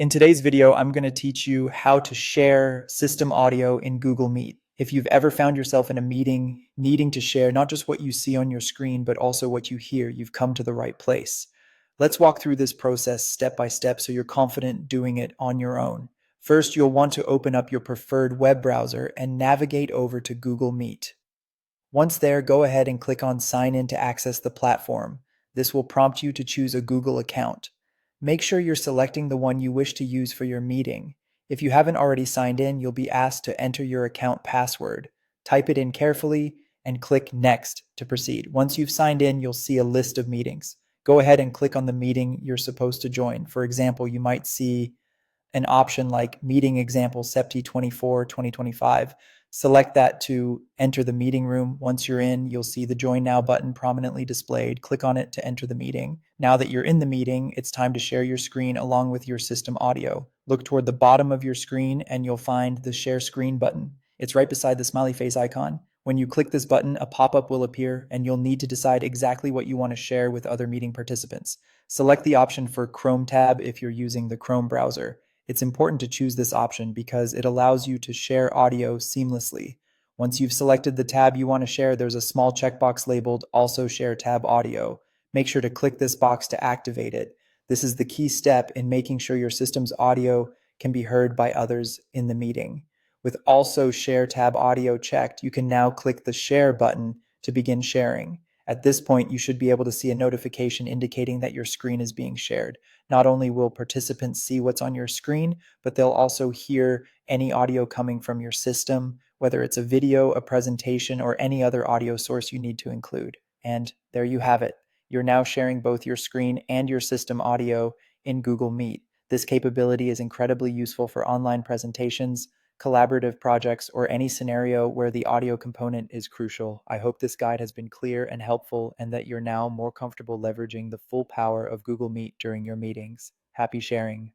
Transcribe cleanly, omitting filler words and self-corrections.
In today's video, I'm going to teach you how to share system audio in Google Meet. If you've ever found yourself in a meeting needing to share not just what you see on your screen, but also what you hear, you've come to the right place. Let's walk through this process step by step so you're confident doing it on your own. First, you'll want to open up your preferred web browser and navigate over to Google Meet. Once there, go ahead and click on Sign in to access the platform. This will prompt you to choose a Google account. Make sure you're selecting the one you wish to use for your meeting. If you haven't already signed in, you'll be asked to enter your account password. Type it in carefully and click Next to proceed. Once you've signed in, you'll see a list of meetings. Go ahead and click on the meeting you're supposed to join. For example, you might see an option like Meeting Example SEPTI 24 2025. Select that to enter the meeting room. Once you're in, you'll see the Join Now button prominently displayed. Click on it to enter the meeting. Now that you're in the meeting, it's time to share your screen along with your system audio. Look toward the bottom of your screen and you'll find the Share Screen button. It's right beside the smiley face icon. When you click this button, a pop-up will appear and you'll need to decide exactly what you want to share with other meeting participants. Select the option for Chrome tab if you're using the Chrome browser. It's important to choose this option because it allows you to share audio seamlessly. Once you've selected the tab you want to share, there's a small checkbox labeled Also Share Tab Audio. Make sure to click this box to activate it. This is the key step in making sure your system's audio can be heard by others in the meeting. With Also Share Tab Audio checked, you can now click the Share button to begin sharing. At this point, you should be able to see a notification indicating that your screen is being shared. Not only will participants see what's on your screen, but they'll also hear any audio coming from your system, whether it's a video, a presentation, or any other audio source you need to include. And there you have it. You're now sharing both your screen and your system audio in Google Meet. This capability is incredibly useful for online presentations, collaborative projects, or any scenario where the audio component is crucial. I hope this guide has been clear and helpful and that you're now more comfortable leveraging the full power of Google Meet during your meetings. Happy sharing.